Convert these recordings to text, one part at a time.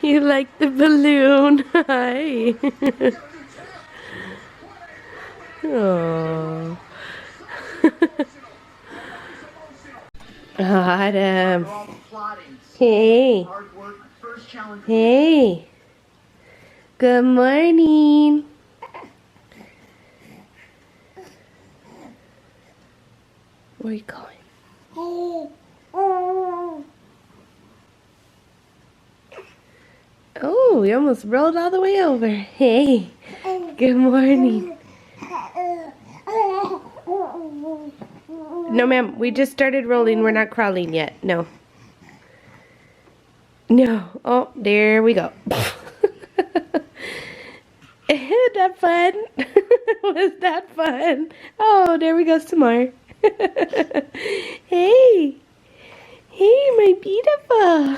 You like the balloon? Hi. Oh. Autumn. Hey. Hey. Good morning. Where are you going? Oh, we almost rolled all the way over. Hey. Good morning. No, ma'am. We just started rolling. We're not crawling yet. No. No. Oh, there we go. Isn't that fun? Was that fun? Oh, there we go some more. Hey. Hey, my beautiful.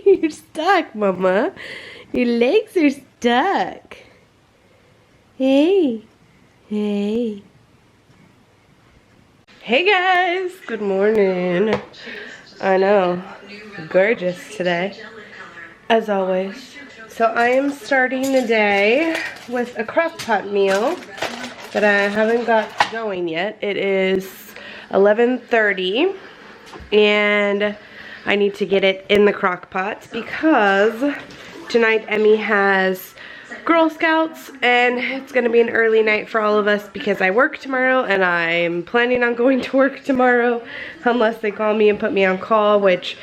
You're stuck, Mama. Your legs are stuck. Hey. Hey. Hey guys, good morning. I know, gorgeous today, as always. So I am starting the day with a crock pot meal that I haven't got going yet. It is 11:30 and I need to get it in the crock pot because tonight Emmy has Girl Scouts and it's gonna be an early night for all of us because I work tomorrow and I'm planning on going to work tomorrow unless they call me and put me on call, which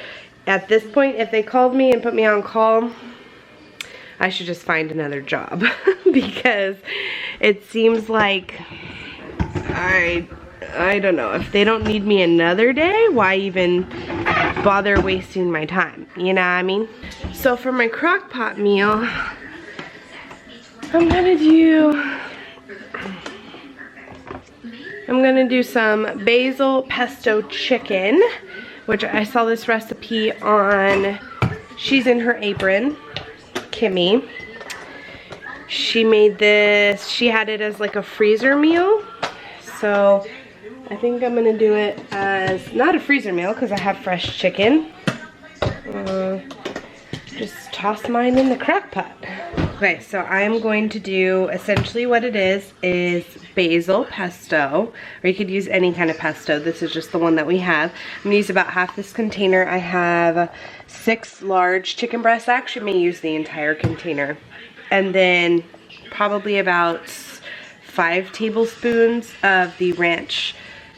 at this point, if they called me and put me on call, I should just find another job because it seems like I don't know, if they don't need me another day, why even bother wasting my time, you know what I mean? So for my crock pot meal, I'm gonna do some basil pesto chicken, which I saw this recipe on She's in Her Apron, Kimmy. She made this, she had it as like a freezer meal. So I think I'm gonna do it as not a freezer meal because I have fresh chicken. Just toss mine in the crock pot. Okay, so I'm going to do essentially what it is basil pesto, or you could use any kind of pesto. This is just the one that we have. I'm gonna use about half this container. I have 6 large chicken breasts. I actually may use the entire container. And then probably about 5 tablespoons of the ranch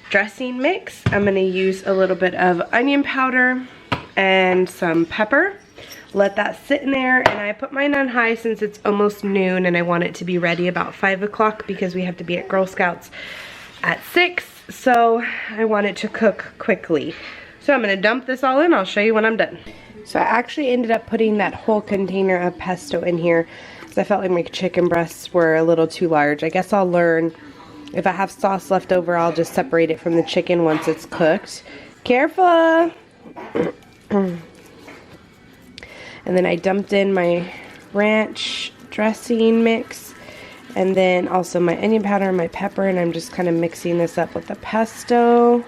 dressing mix. I'm gonna use a little bit of onion powder and some pepper. Let that sit in there, and I put mine on high since it's almost noon and I want it to be ready about 5 o'clock because we have to be at Girl Scouts at 6, so I want it to cook quickly. So I'm gonna dump this all in. I'll show you when I'm done. So I actually ended up putting that whole container of pesto in here because I felt like my chicken breasts were a little too large. I guess I'll learn, if I have sauce left over, I'll just separate it from the chicken once it's cooked. Careful! And then I dumped in my ranch dressing mix and then also my onion powder and my pepper, and I'm just kind of mixing this up with the pesto.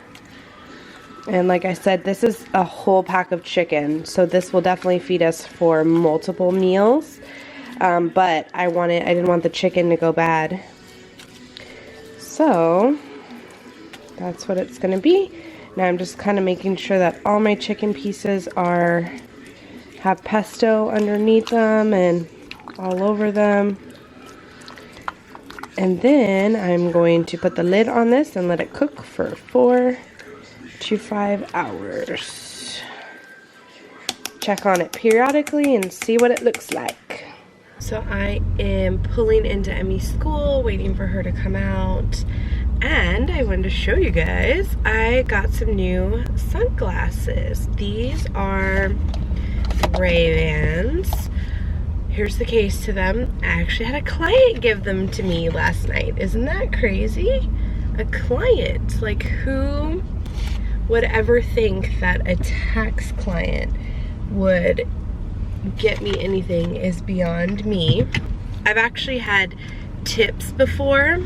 And like I said, this is a whole pack of chicken, so this will definitely feed us for multiple meals. But I didn't want the chicken to go bad. So that's what it's gonna be. Now I'm just kind of making sure that all my chicken pieces have pesto underneath them and all over them. And then I'm going to put the lid on this and let it cook for 4 to 5 hours. Check on it periodically and see what it looks like. So I am pulling into Emmy's school, waiting for her to come out. And I wanted to show you guys, I got some new sunglasses. These are Ray-Bans. Here's the case to them. I actually had a client give them to me last night. Isn't that crazy? A client. Like, who would ever think that a tax client would get me anything is beyond me. I've actually had tips before,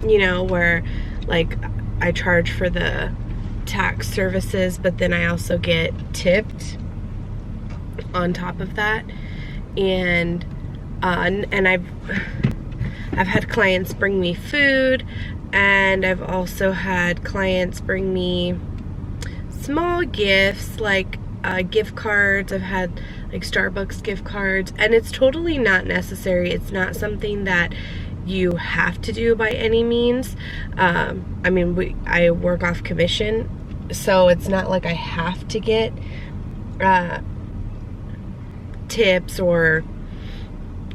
you know, where like I charge for the tax services, but then I also get tipped on top of that. And I've had clients bring me food, and I've also had clients bring me small gifts like gift cards. I've had like Starbucks gift cards, and it's totally not necessary. It's not something that you have to do by any means. I mean, I work off commission, so it's not like I have to get tips or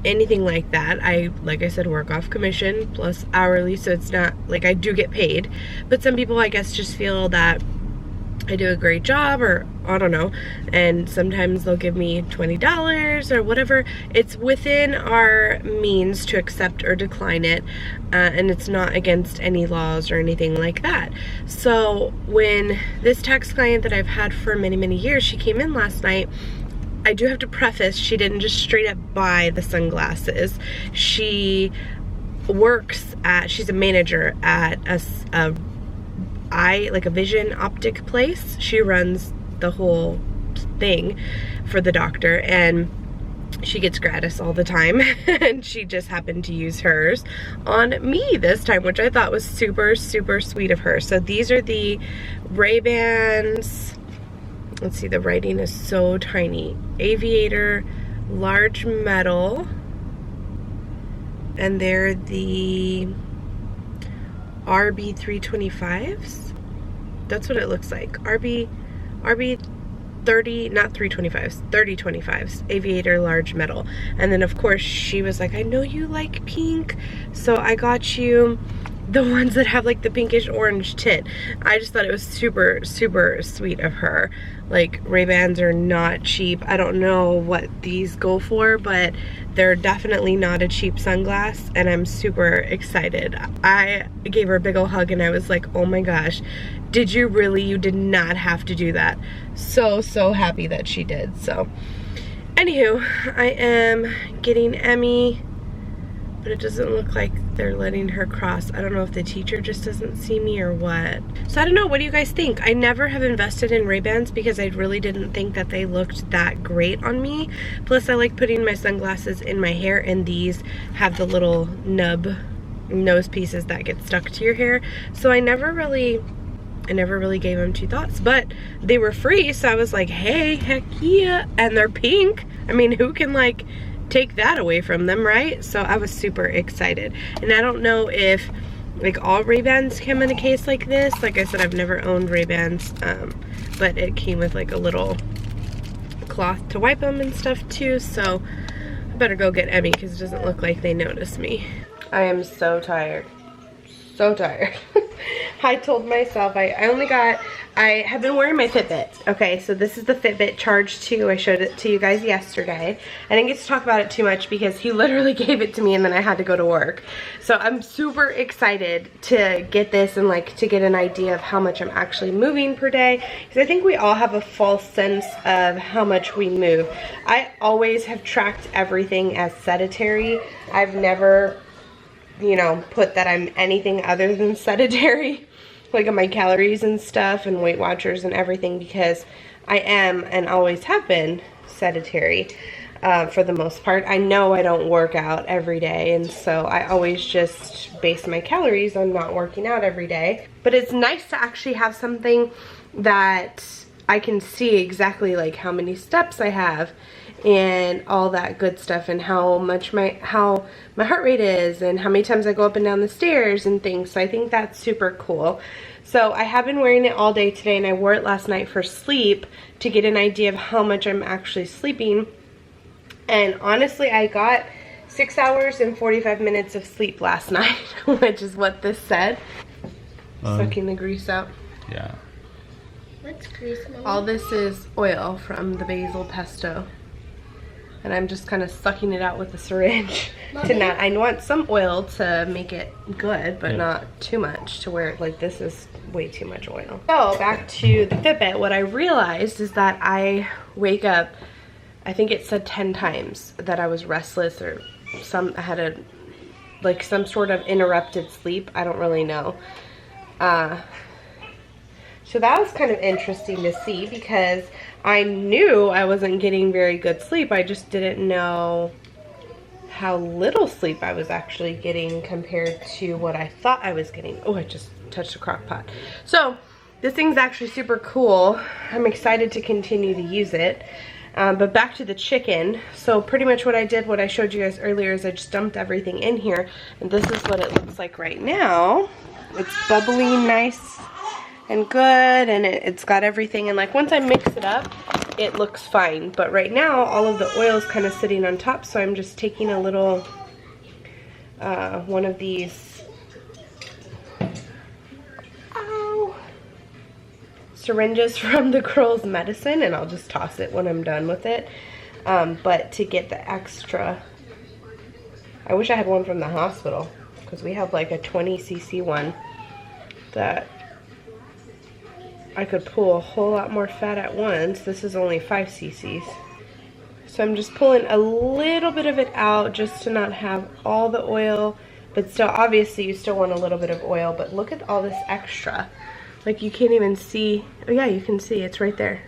anything like that. Like I said, work off commission plus hourly, so it's not like I do get paid. But some people, I guess, just feel that I do a great job, or I don't know, and sometimes they'll give me $20 or whatever. It's within our means to accept or decline it, and it's not against any laws or anything like that. So when this tax client that I've had for many, many years, she came in last night, I do have to preface, she didn't just straight up buy the sunglasses. She works at, she's a manager at like a vision optic place. She runs the whole thing for the doctor, and she gets gratis all the time. And she just happened to use hers on me this time, which I thought was super, super sweet of her. So these are the Ray-Bans. Let's see, the writing is so tiny. Aviator large metal, and they're the RB325s. That's what it looks like. RB 30, not 325s, 3025s, aviator large metal. And then of course she was like, I know you like pink, so I got you the ones that have like the pinkish orange tint. I just thought it was super, super sweet of her. Like, Ray-Bans are not cheap. I don't know what these go for, but they're definitely not a cheap sunglass, and I'm super excited. I gave her a big ol' hug, and I was like, oh my gosh, did you really? You did not have to do that. So, so happy that she did. So, anywho, I am getting Emmy, but it doesn't look like they're letting her cross. I don't know if the teacher just doesn't see me or what. So I don't know, what do you guys think? I never have invested in Ray-Bans because I really didn't think that they looked that great on me. Plus I like putting my sunglasses in my hair, and these have the little nub nose pieces that get stuck to your hair. So I never really gave them two thoughts, but they were free, so I was like, hey, heck yeah. And they're pink. I mean, who can like take that away from them, right? So I was super excited. And I don't know if like all Ray-Bans come in a case like this. Like I said, I've never owned Ray-Bans, but it came with like a little cloth to wipe them and stuff too. So I better go get Emmy because it doesn't look like they notice me. I am so tired. So tired. I told myself I have been wearing my Fitbit. Okay, so this is the Fitbit Charge 2. I showed it to you guys yesterday. I didn't get to talk about it too much because he literally gave it to me and then I had to go to work. So I'm super excited to get this and like to get an idea of how much I'm actually moving per day. Because I think we all have a false sense of how much we move. I always have tracked everything as sedentary. I've never, you know, put that I'm anything other than sedentary, like on my calories and stuff and Weight Watchers and everything, because I am and always have been sedentary for the most part. I know I don't work out every day, and so I always just base my calories on not working out every day. But it's nice to actually have something that I can see exactly like how many steps I have and all that good stuff, and how much my heart rate is, and how many times I go up and down the stairs and things. So I think that's super cool. So I have been wearing it all day today, and I wore it last night for sleep to get an idea of how much I'm actually sleeping. And honestly, I got 6 hours and 45 minutes of sleep last night, which is what this said. Sucking the grease out. Yeah. What's grease, Mama? All this is oil from the basil pesto. And I'm just kind of sucking it out with a syringe. I want some oil to make it good, but not too much to where like this is way too much oil. So back to the Fitbit, what I realized is that I wake up I think it said 10 times that I was restless or I had some sort of interrupted sleep. I don't really know. So that was kind of interesting to see because I knew I wasn't getting very good sleep. I just didn't know how little sleep I was actually getting compared to what I thought I was getting. Oh, I just touched the crock pot. So this thing's actually super cool. I'm excited to continue to use it. But back to the chicken. So pretty much what I did, what I showed you guys earlier, is I just dumped everything in here. And this is what it looks like right now. It's bubbly, nice and good, and it's got everything. And like once I mix it up, it looks fine. But right now, all of the oil is kind of sitting on top, so I'm just taking a little, one of these syringes from the girl's medicine, and I'll just toss it when I'm done with it. But to get the extra, I wish I had one from the hospital, because we have like a 20cc one that I could pull a whole lot more fat at once. This is only 5 cc's. So I'm just pulling a little bit of it out just to not have all the oil, but still, obviously you still want a little bit of oil, but look at all this extra. Like you can't even see. Oh yeah, you can see it's right there.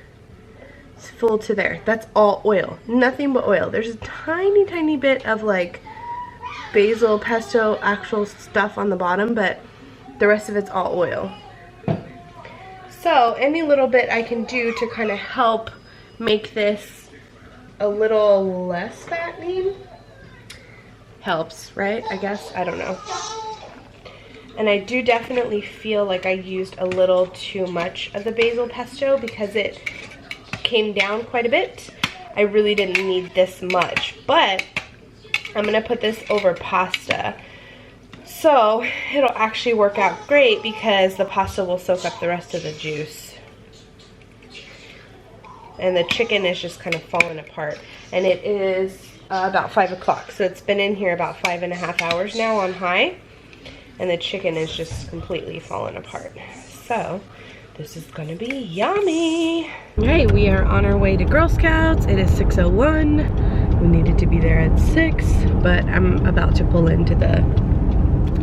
It's full to there. That's all oil, nothing but oil. There's a tiny bit of like basil, pesto, actual stuff on the bottom, but the rest of it's all oil. So any little bit I can do to kind of help make this a little less fattening helps, right? I guess, I don't know. And I do definitely feel like I used a little too much of the basil pesto because it came down quite a bit. I really didn't need this much, but I'm gonna put this over pasta. So it'll actually work out great because the pasta will soak up the rest of the juice. And the chicken is just kind of falling apart. And it is about 5 o'clock. So it's been in here about 5.5 hours now on high. And the chicken is just completely falling apart. So this is gonna be yummy. All right, we are on our way to Girl Scouts. It is 6:01. We needed to be there at 6, but I'm about to pull into the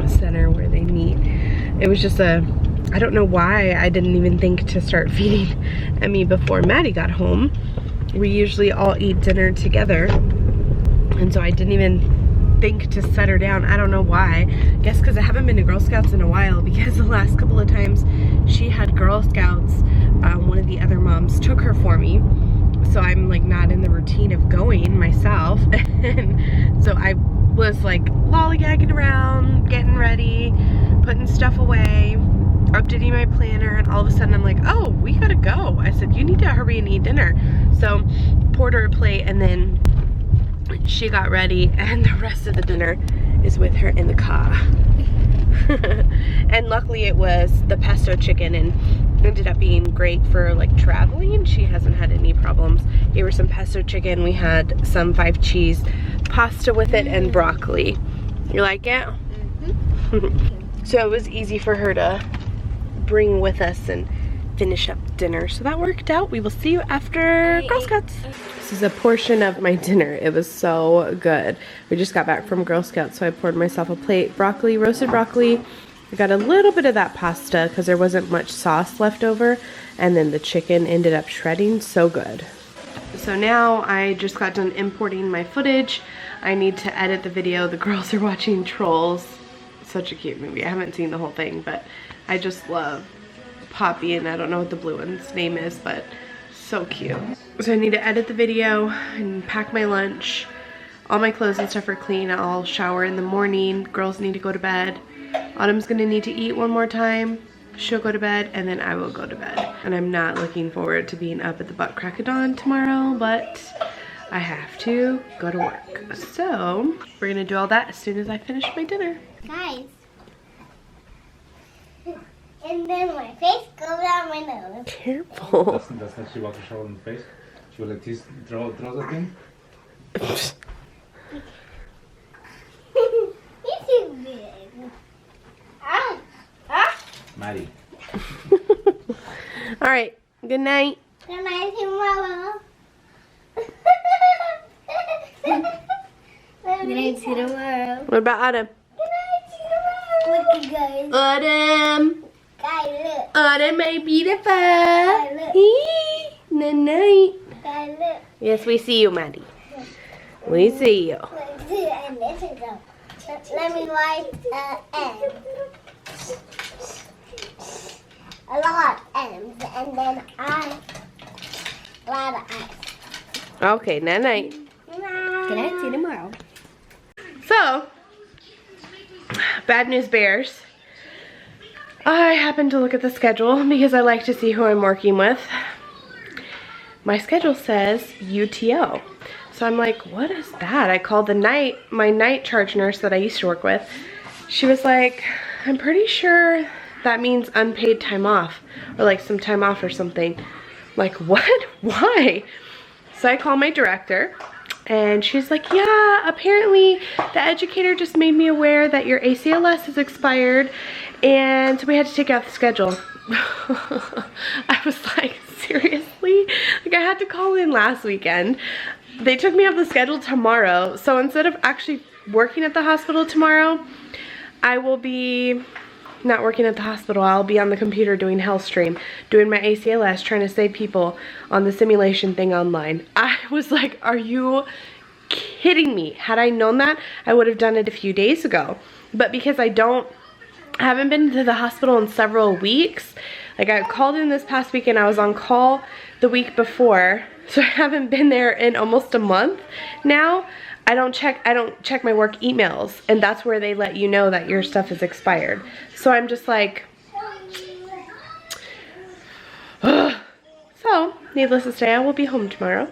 center where they meet. It was just I don't know why I didn't even think to start feeding Emmy before Maddie got home. We usually all eat dinner together, and so I didn't even think to set her down. I don't know why. I guess because I haven't been to Girl Scouts in a while, because the last couple of times she had Girl Scouts, one of the other moms took her for me. So I'm like not in the routine of going myself. And so I was like lollygagging around, getting ready, putting stuff away, updating my planner, and all of a sudden I'm like, oh, we gotta go. I said, you need to hurry and eat dinner. So poured her a plate, and then she got ready, and the rest of the dinner is with her in the car. And luckily it was the pesto chicken, and ended up being great for like traveling. She hasn't had any problems. Gave her some pesto chicken. We had some 5 cheese pasta with it and broccoli. You like it? Mm-hmm. So it was easy for her to bring with us and finish up dinner. So that worked out. We will see you after Girl Scouts. This is a portion of my dinner. It was so good. We just got back from Girl Scouts, so I poured myself a plate. Broccoli, roasted broccoli. I got a little bit of that pasta because there wasn't much sauce left over, and then the chicken ended up shredding. So good. So now I just got done importing my footage. I need to edit the video. The girls are watching Trolls. Such a cute movie. I haven't seen the whole thing, but I just love Poppy, and I don't know what the blue one's name is, but so cute. So I need to edit the video and pack my lunch. All my clothes and stuff are clean. I'll shower in the morning. Girls need to go to bed. Autumn's gonna need to eat one more time. She'll go to bed, and then I will go to bed. And I'm not looking forward to being up at the butt crack of dawn tomorrow, but I have to go to work. So we're gonna do all that as soon as I finish my dinner. Guys. And then my face goes out my nose. Careful. That's not she wants to show in the face. She will like this, throw the thing. This is big. Ah! Ah! Maddie. All right. Good night. Good night, tomorrow. What about Autumn? Look, guys. Autumn. Guys, look. Autumn, my beautiful. look. Night night. Guys, look. Yes, we see you, Maddie. We see you. And this is a. Let me write N. A lot of M's, and then I. A lot of I's. Okay, night night. Good night. See you tomorrow. So, bad news bears. I happened to look at the schedule because I like to see who I'm working with. My schedule says UTO. So I'm like, what is that? I called my night charge nurse that I used to work with. She was like, I'm pretty sure that means unpaid time off, or like some time off or something. I'm like, what? Why? So I call my director, and she's like, yeah, apparently the educator just made me aware that your ACLS has expired, and so we had to take out the schedule. I was like, seriously? Like, I had to call in last weekend. They took me off the schedule tomorrow, so instead of actually working at the hospital tomorrow, I will be not working at the hospital. I'll be on the computer doing HealthStream, doing my ACLS, trying to save people on the simulation thing online. I was like, are you kidding me? Had I known that, I would have done it a few days ago. But because I haven't been to the hospital in several weeks, like I called in this past week and I was on call the week before, so I haven't been there in almost a month now. I don't check my work emails, and that's where they let you know that your stuff is expired. So I'm just like, ugh. So needless to say, I will be home tomorrow.